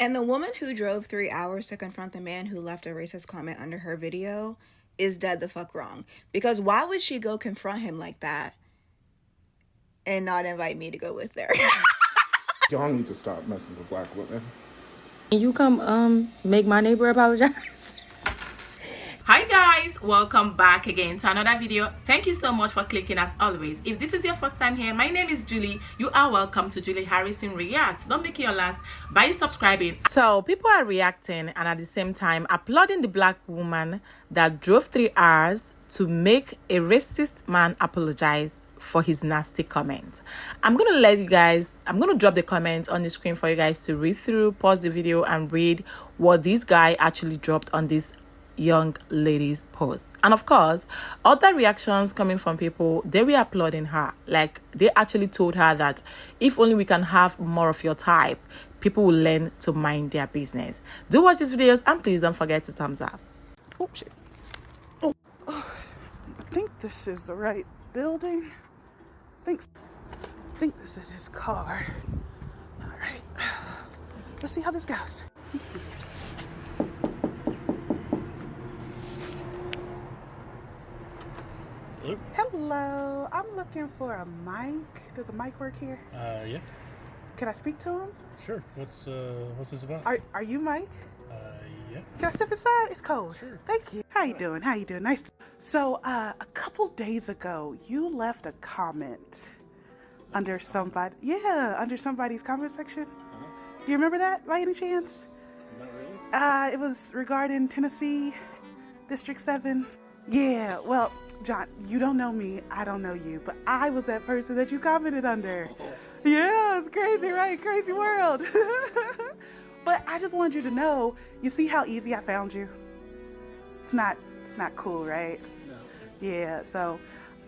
And the woman who drove 3 hours to confront the man who left a racist comment under her video is dead the fuck wrong. Because why would she go confront him like that and not invite me to go with her? Y'all need to stop messing with black women. Can you come make my neighbor apologize? Hi guys, welcome back again to another video. Thank you so much for clicking as always. If this is your first time here, my name is Julie. You are welcome to Julie Harrison Reacts. Don't make it your last by subscribing. So people are reacting and at the same time applauding the black woman that drove 3 hours to make a racist man apologize for his nasty comment. I'm gonna drop the comments on the screen for you guys to read through, pause the video and read what this guy actually dropped on this young lady's post. And of course, other reactions coming from people, they were applauding her. Like, they actually told her that if only we can have more of your type, people will learn to mind their business. Do watch these videos and please don't forget to thumbs up. Oh shit. Oh, I think this is the right building. I think this is his car. All right, let's see how this goes. Hello, I'm looking for a mic. Does a mic work here? Yeah. Can I speak to him? Sure. What's this about? Are you Mike? Yeah. Can I step inside? It's cold. Sure. Thank you. How you doing? Nice. So, a couple days ago, you left a comment under somebody's comment section. Do you remember that by any chance? Not really. It was regarding Tennessee, District 7. Yeah, well, John, you don't know me, I don't know you, but I was that person that you commented under. Oh. Yeah, it's crazy, right? Crazy world. But I just wanted you to know, you see how easy I found you? It's not cool, right? No. Yeah, so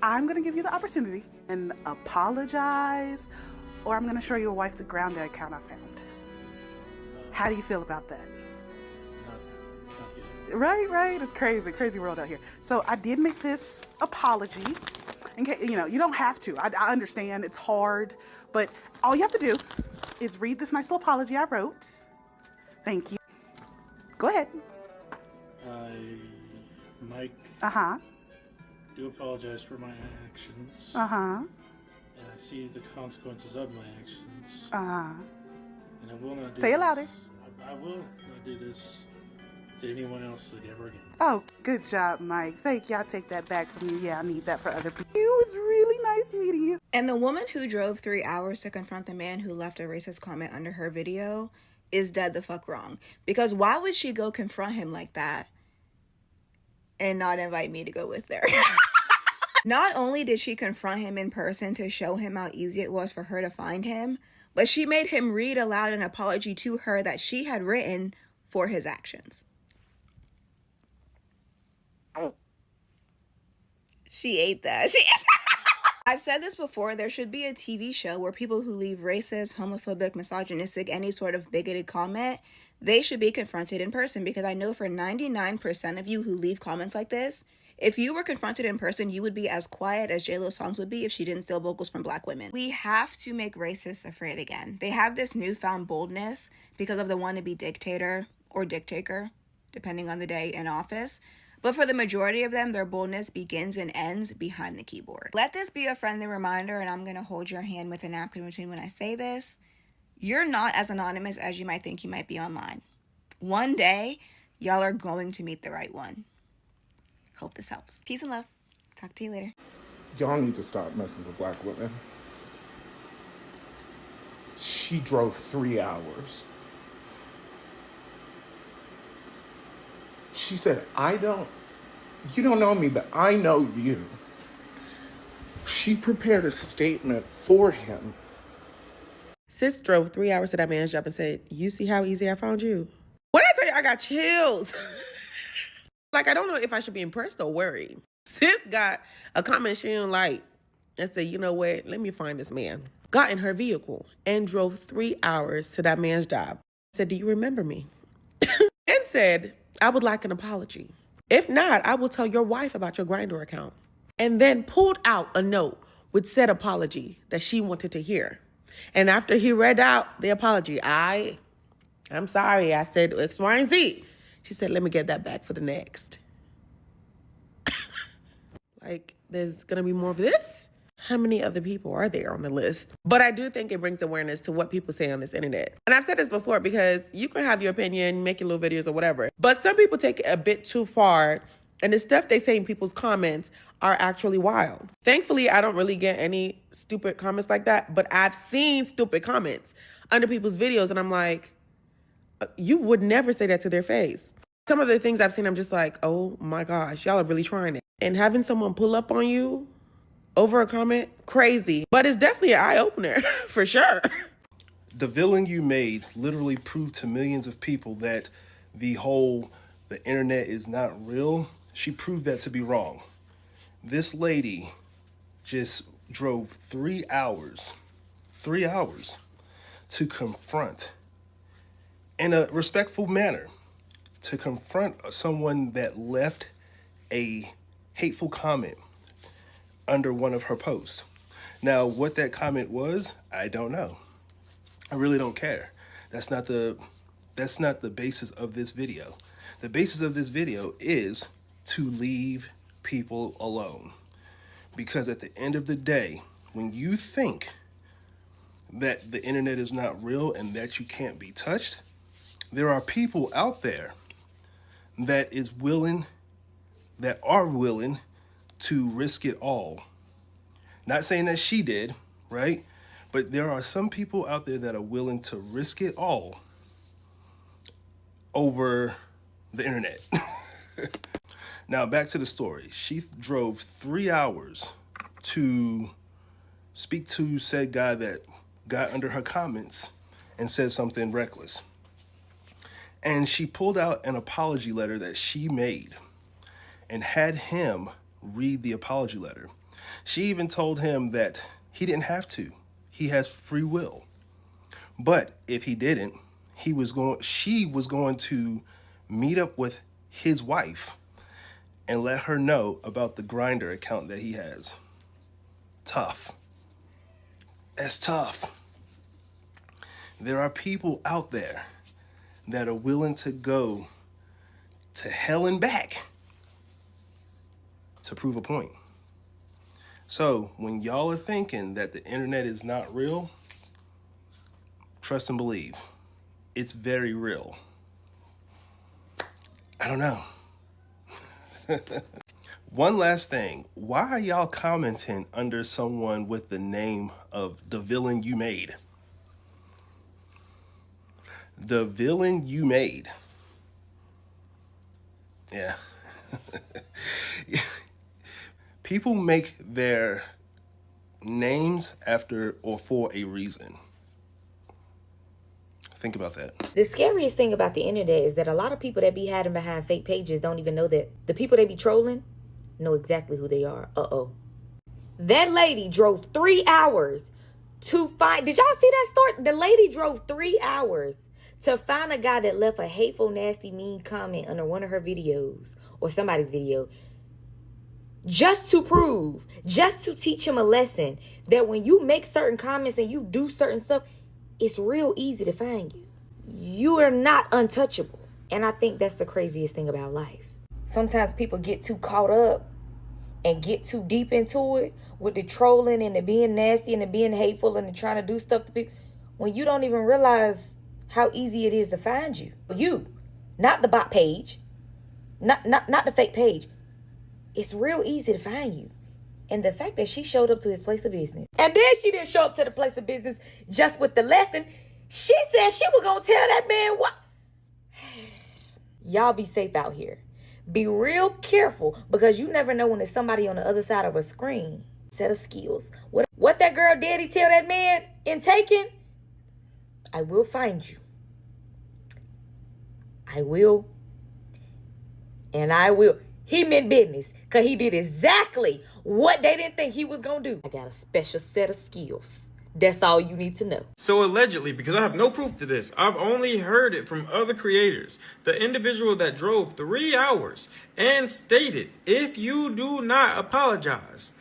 I'm gonna give you the opportunity and apologize, or I'm gonna show your wife the grounded account I found. How do you feel about that? Not yet. Right. It's crazy world out here. So I did make this apology. In case, you don't have to. I understand it's hard, but all you have to do is read this nice little apology I wrote. Thank you. Go ahead. Mike, do apologize for my actions. And I see the consequences of my actions. And I will not do Say it this. louder. I will not do this to anyone else ever again. Oh, good job, Mike. Thank you. I'll take that back from you. Yeah, I need that for other people. It was really nice meeting you. And the woman who drove 3 hours to confront the man who left a racist comment under her video is dead the fuck wrong. Because why would she go confront him like that and not invite me to go with her? Not only did she confront him in person to show him how easy it was for her to find him, but she made him read aloud an apology to her that she had written for his actions. She ate that. I've said this before, there should be a TV show where people who leave racist, homophobic, misogynistic, any sort of bigoted comment, they should be confronted in person, because I know for 99% of you who leave comments like this, if you were confronted in person, you would be as quiet as J-Lo's songs would be if she didn't steal vocals from black women. We have to make racists afraid again. They have this newfound boldness because of the wannabe dictator or dictator, depending on the day in office. But for the majority of them, their boldness begins and ends behind the keyboard. Let this be a friendly reminder, and I'm going to hold your hand with a napkin between when I say this. You're not as anonymous as you might think you might be online. One day, y'all are going to meet the right one. Hope this helps. Peace and love. Talk to you later. Y'all need to stop messing with black women. She drove 3 hours. She said, you don't know me, but I know you. She prepared a statement for him. Sis drove 3 hours to that man's job and said, you see how easy I found you? When I tell you I got chills. Like, I don't know if I should be impressed or worried. Sis got a comment she didn't like and said, you know what, let me find this man. Got in her vehicle and drove 3 hours to that man's job. Said, do you remember me? And said, I would like an apology. If not, I will tell your wife about your Grindr account. And then pulled out a note with said apology that she wanted to hear. And after he read out the apology, I I'm sorry, I said X, Y, and Z. She said, let me get that back for the next. Like, there's gonna be more of this? How many other people are there on the list? But I do think it brings awareness to what people say on this internet. And I've said this before, because you can have your opinion, make your little videos or whatever, but some people take it a bit too far, and the stuff they say in people's comments are actually wild. Thankfully, I don't really get any stupid comments like that, but I've seen stupid comments under people's videos, and I'm like, you would never say that to their face. Some of the things I've seen, I'm just like, oh my gosh, y'all are really trying it. And having someone pull up on you over a comment, crazy. But it's definitely an eye-opener, for sure. The villain you made literally proved to millions of people that the internet is not real. She proved that to be wrong. This lady just drove 3 hours to confront, in a respectful manner, to confront someone that left a hateful comment under one of her posts. Now, what that comment was, I don't know. I really don't care. That's not the basis of this video. The basis of this video is to leave people alone. Because at the end of the day, when you think that the internet is not real and that you can't be touched, there are people out there that are willing to risk it all. Not saying that she did, right? But there are some people out there that are willing to risk it all over the internet. Now, back to the story. She drove 3 hours to speak to said guy that got under her comments and said something reckless. And she pulled out an apology letter that she made and had him read the apology letter. She even told him that he didn't have to. He has free will. But if he didn't, she was going to meet up with his wife and let her know about the Grindr account that he has. Tough. That's tough. There are people out there that are willing to go to hell and back to prove a point. So when y'all are thinking that the internet is not real, trust and believe. It's very real. I don't know. One last thing. Why are y'all commenting under someone with the name of the villain you made? The villain you made. Yeah. People make their names after or for a reason. Think about that. The scariest thing about the internet is that a lot of people that be hiding behind fake pages don't even know that the people they be trolling know exactly who they are. That lady drove 3 hours to find... Did y'all see that story? The lady drove 3 hours to find a guy that left a hateful, nasty, mean comment under one of her videos or somebody's video, just to teach him a lesson that when you make certain comments and you do certain stuff, it's real easy to find you. You are not untouchable. And I think that's the craziest thing about life. Sometimes people get too caught up and get too deep into it with the trolling and the being nasty and the being hateful and the trying to do stuff to people when you don't even realize how easy it is to find you. You, not the bot page, not the fake page. It's real easy to find you. And the fact that she showed up to his place of business. And then she didn't show up to the place of business just with the lesson. She said she was going to tell that man what. Y'all be safe out here. Be real careful because you never know when there's somebody on the other side of a screen. Set of skills. What that girl daddy tell that man in Taken? I will find you. I will. And I will. He meant business because he did exactly what they didn't think he was going to do. I got a special set of skills. That's all you need to know. So allegedly, because I have no proof to this, I've only heard it from other creators. The individual that drove 3 hours and stated, if you do not apologize,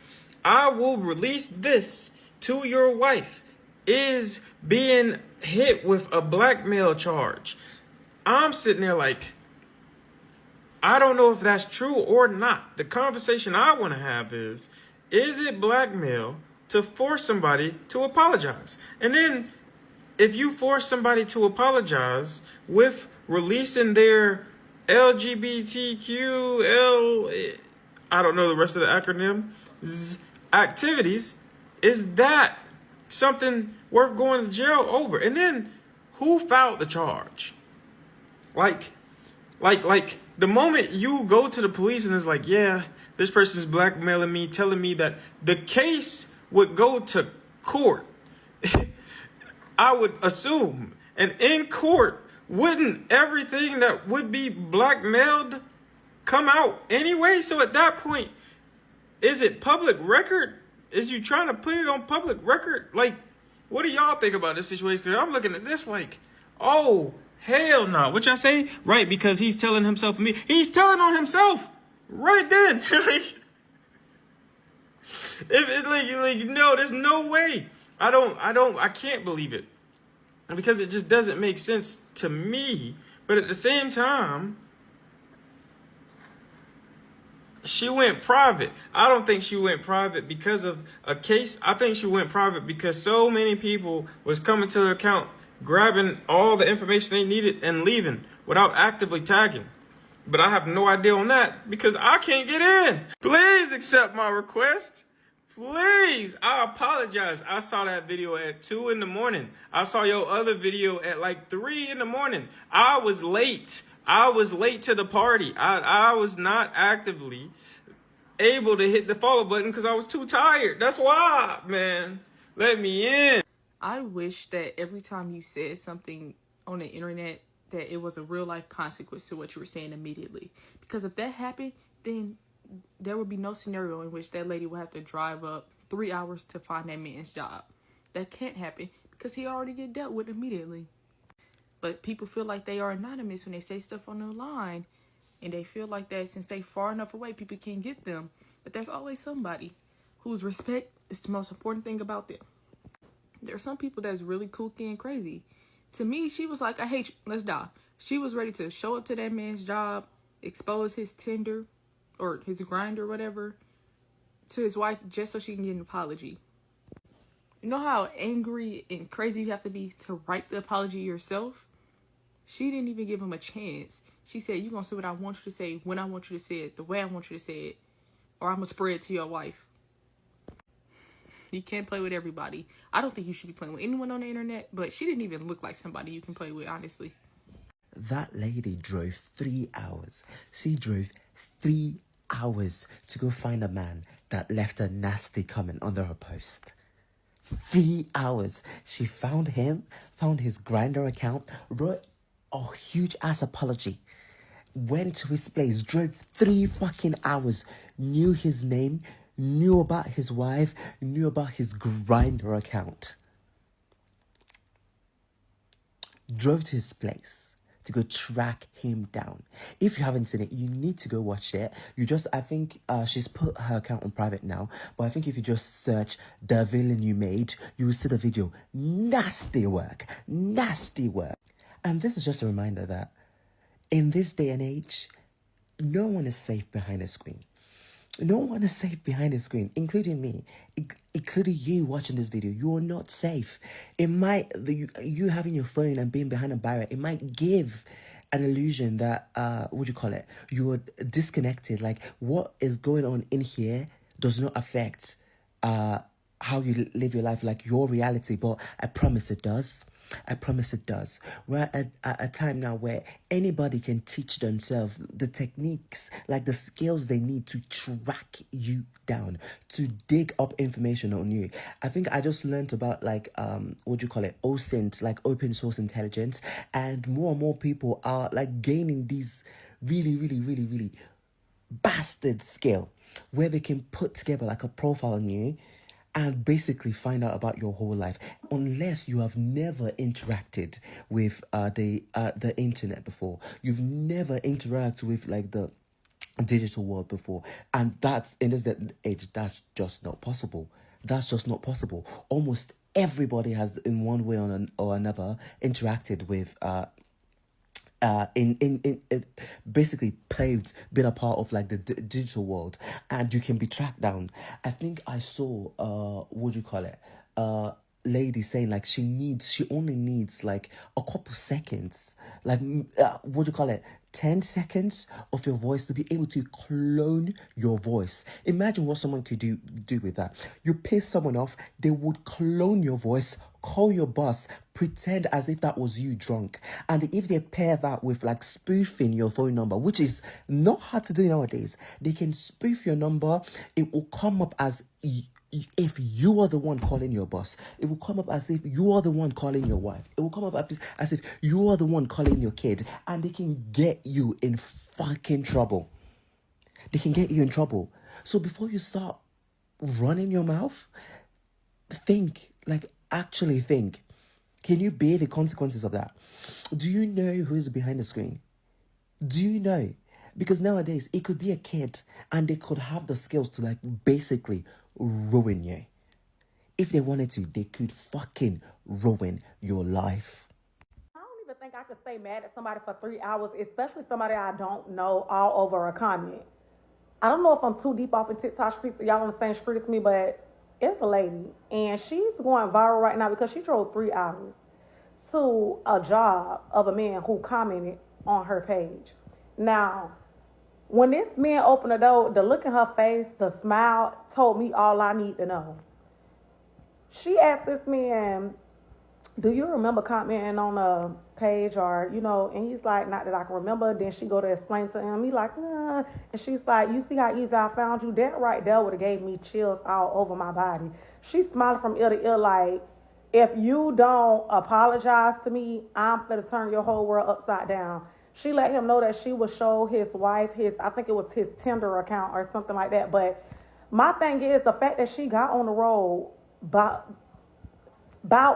I will release this to your wife is being hit with a blackmail charge. I'm sitting there like, I don't know if that's true or not. The conversation I want to have is it blackmail to force somebody to apologize? And then if you force somebody to apologize with releasing their LGBTQ, I don't know the rest of the acronym, activities, is that something worth going to jail over? And then who filed the charge? Like the moment you go to the police and it's like, yeah, this person is blackmailing me, telling me that the case would go to court, I would assume. And in court, wouldn't everything that would be blackmailed come out anyway? So at that point, is it public record? Is you trying to put it on public record? Like, what do y'all think about this situation? Because I'm looking at this like, oh, hell no. What y'all say? Right, because he's telling himself and me. He's telling on himself right then. No, there's no way. I can't believe it. Because it just doesn't make sense to me. But at the same time, she went private. I don't think she went private because of a case. I think she went private because so many people was coming to her account, grabbing all the information they needed and leaving without actively tagging. But I have no idea on that because I can't get in. Please accept my request. Please. I apologize. I saw that video at 2 in the morning. I saw your other video at like 3 in the morning. I was late. I was late to the party. I was not actively able to hit the follow button because I was too tired. That's why, man. Let me in. I wish that every time you said something on the internet that it was a real life consequence to what you were saying immediately. Because if that happened, then there would be no scenario in which that lady would have to drive up 3 hours to find that man's job. That can't happen because he already get dealt with immediately. But people feel like they are anonymous when they say stuff on the line. And they feel like that since they far enough away, people can't get them. But there's always somebody whose respect is the most important thing about them. There are some people that's really kooky and crazy. To me, she was like, I hate you, let's die. She was ready to show up to that man's job, expose his Tinder or his Grindr or whatever to his wife just so she can get an apology. You know how angry and crazy you have to be to write the apology yourself? She didn't even give him a chance. She said, you're going to say what I want you to say, when I want you to say it, the way I want you to say it, or I'm going to spread it to your wife. You can't play with everybody. I don't think you should be playing with anyone on the internet, but she didn't even look like somebody you can play with, honestly. That lady drove 3 hours. She drove 3 hours to go find a man that left a nasty comment under her post. 3 hours. She found him, found his Grindr account, wrote a huge ass apology, went to his place, drove 3 fucking hours, knew his name, knew about his wife, knew about his Grindr account, drove to his place to go track him down. If you haven't seen it, you need to go watch it. I think she's put her account on private now, but I think if you just search The Villain You Made, you will see the video. Nasty work. Nasty work. And this is just a reminder that in this day and age, no one is safe behind a screen. No one is safe behind a screen, including me, including you watching this video. You are not safe. It might, you having your phone and being behind a barrier, it might give an illusion that, you're disconnected. Like, what is going on in here does not affect how you live your life, like your reality, but I promise it does. I promise it does. We're at a time now where anybody can teach themselves the techniques, like the skills they need to track you down, to dig up information on you. I think I just learned about OSINT, like open source intelligence, and more people are like gaining these really bastard skill where they can put together like a profile on you and basically find out about your whole life, unless you have never interacted with the internet before. You've never interacted with like the digital world before, and that's in this age, that's just not possible. That's just not possible. Almost everybody has in one way or another interacted with basically paved being a part of like the digital world, and you can be tracked down. I think I saw what do you call it, lady saying like she only needs like a couple seconds, like what do you call it, 10 seconds of your voice to be able to clone your voice. Imagine what someone could do with that. You piss someone off, they would clone your voice, call your boss, pretend as if that was you drunk. And if they pair that with like spoofing your phone number, which is not hard to do nowadays, they can spoof your number. It will come up as if you are the one calling your boss. It will come up as if you are the one calling your wife. It will come up as if you are the one calling your kid. And they can get you in fucking trouble. They can get you in trouble. So before you start running your mouth, think, like actually think. Can you bear the consequences of that? Do you know who is behind the screen? Do you know? Because nowadays, it could be a kid and they could have the skills to like basically ruin you. If they wanted to, they could fucking ruin your life. I don't even think I could stay mad at somebody for 3 hours, especially somebody I don't know, all over a comment. I don't know if I'm too deep off in TikTok streets, y'all on the same street as me, but it's a lady, and she's going viral right now because she drove 3 hours to a job of a man who commented on her page. Now, when this man opened the door, the look in her face, the smile told me all I need to know. She asked this man, do you remember commenting on a page or, you know, and he's like, not that I can remember. Then she go to explain to him. He's like, nah. And she's like, you see how easy I found you? That right there would have gave me chills all over my body. She's smiling from ear to ear like, if you don't apologize to me, I'm going to turn your whole world upside down. She let him know that she would show his wife I think it was his Tinder account or something like that. But my thing is the fact that she got on the road about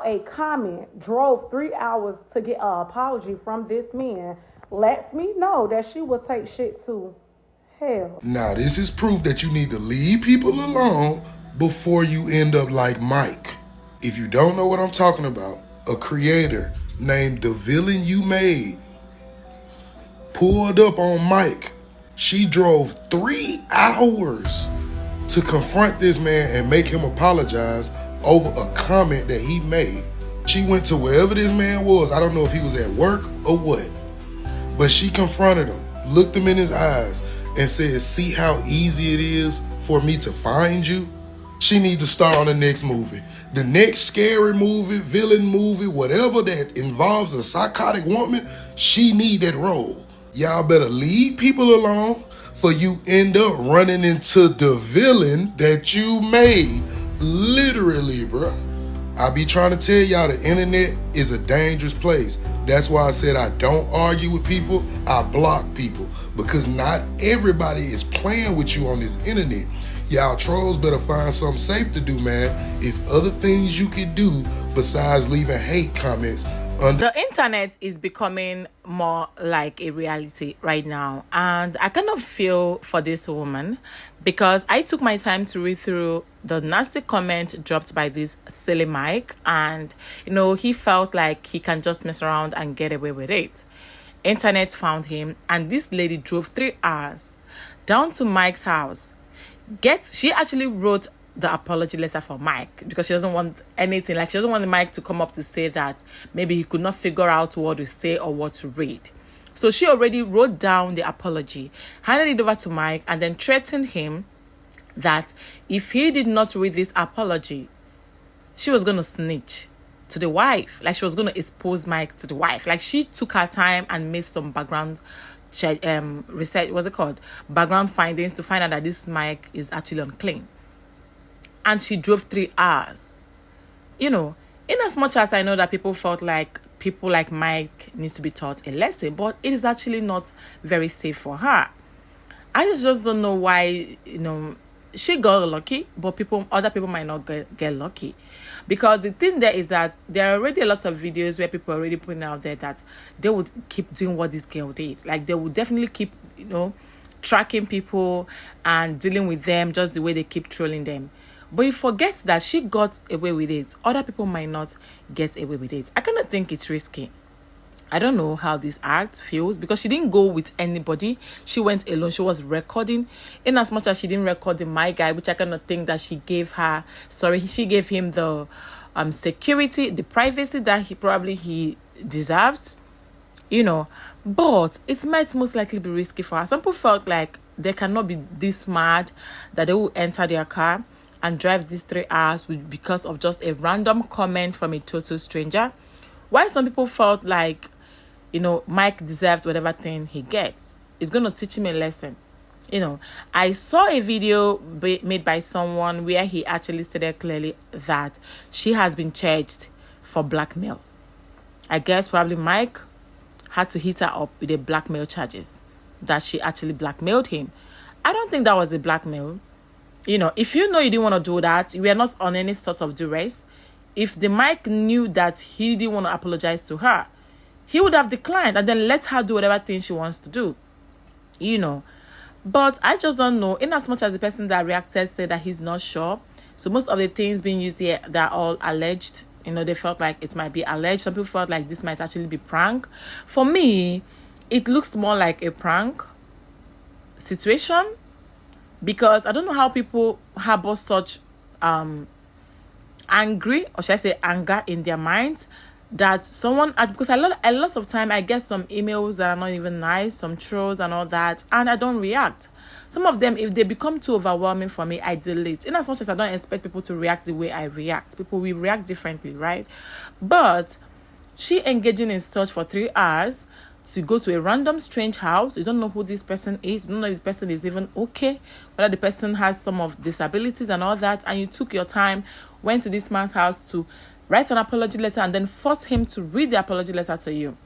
a comment, drove 3 hours to get an apology from this man, lets me know that she will take shit to hell. Now, this is proof that you need to leave people alone before you end up like Mike. If you don't know what I'm talking about, a creator named The Villain You Made pulled up on Mike. She drove 3 hours to confront this man and make him apologize over a comment that he made. She went to wherever this man was. I don't know if he was at work or what, but she confronted him, looked him in his eyes, and said, see how easy it is for me to find you? She needs to star on the next movie. The next scary movie, villain movie, whatever that involves a psychotic woman, she need that role. Y'all better leave people alone for you end up running into the villain that you made. Literally, bro. I be trying to tell y'all the internet is a dangerous place. That's why I said I don't argue with people, I block people. Because not everybody is playing with you on this internet. Y'all trolls better find something safe to do, man. It's other things you can do besides leaving hate comments. The internet is becoming more like a reality right now, and I kind of feel for this woman because I took my time to read through the nasty comment dropped by this silly Mike, and you know, he felt like he can just mess around and get away with it. Internet found him, and this lady drove 3 hours down to Mike's house. She actually wrote the apology letter for Mike because she doesn't want anything, like she doesn't want the Mike to come up to say that maybe he could not figure out what to say or what to read. So she already wrote down the apology, handed it over to Mike, and then threatened him that if he did not read this apology, she was going to snitch to the wife. Like she was going to expose Mike to the wife. Like she took her time and made some background research, what's it called? Background findings to find out that this Mike is actually unclean. And she drove 3 hours. You know, in as much as I know that people felt like people like Mike need to be taught a lesson, but it is actually not very safe for her. I just don't know why, you know, she got lucky, but other people might not get lucky. Because the thing there is that there are already a lot of videos where people are already putting out there that they would keep doing what this girl did. Like they would definitely keep, you know, tracking people and dealing with them just the way they keep trolling them. But you forget that she got away with it. Other people might not get away with it. I kind of think it's risky. I don't know how this act feels because she didn't go with anybody. She went alone. She was recording. In as much as she didn't record the my guy, which I kind of think that she gave him the security, the privacy that he deserved, you know. But it might most likely be risky for her. Some people felt like they cannot be this mad that they will enter their car and drive these 3 hours because of just a random comment from a total stranger. While some people felt like, you know, Mike deserved whatever thing he gets. It's going to teach him a lesson. You know, I saw a video made by someone where he actually stated clearly that she has been charged for blackmail. I guess probably Mike had to hit her up with the blackmail charges, that she actually blackmailed him. I don't think that was a blackmail. You know, if you know you didn't want to do that, you were not on any sort of duress. If the Mike knew that he didn't want to apologize to her, he would have declined and then let her do whatever thing she wants to do, you know. But I just don't know. In as much as the person that reacted said that he's not sure, so most of the things being used here, they're all alleged. You know, they felt like it might be alleged. Some people felt like this might actually be prank. For me, it looks more like a prank situation, because I don't know how people harbor such angry, or should I say anger, in their minds, that someone, because a lot of time I get some emails that are not even nice, some trolls and all that, and I don't react. Some of them, if they become too overwhelming for me, I delete. In as much as I don't expect people to react the way I react, people will react differently, right? But she engaging in search for 3 hours to go to a random strange house. You don't know who this person is. You don't know if the person is even okay, whether the person has some of disabilities and all that, and you took your time, went to this man's house to write an apology letter and then force him to read the apology letter to you.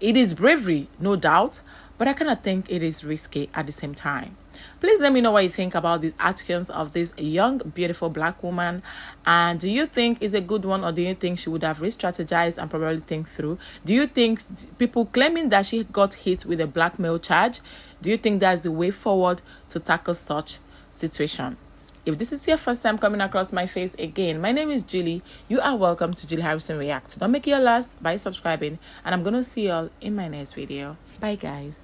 It is bravery, no doubt, but I kind of think it is risky at the same time. Please let me know what you think about these actions of this young, beautiful black woman. And do you think is a good one, or do you think she would have re-strategized and probably think through? Do you think people claiming that she got hit with a blackmail charge, do you think that's the way forward to tackle such situation? If this is your first time coming across my face again, my name is Julie. You are welcome to Julie Harrison Reacts. Don't make it your last by subscribing, and I'm going to see you all in my next video. Bye, guys.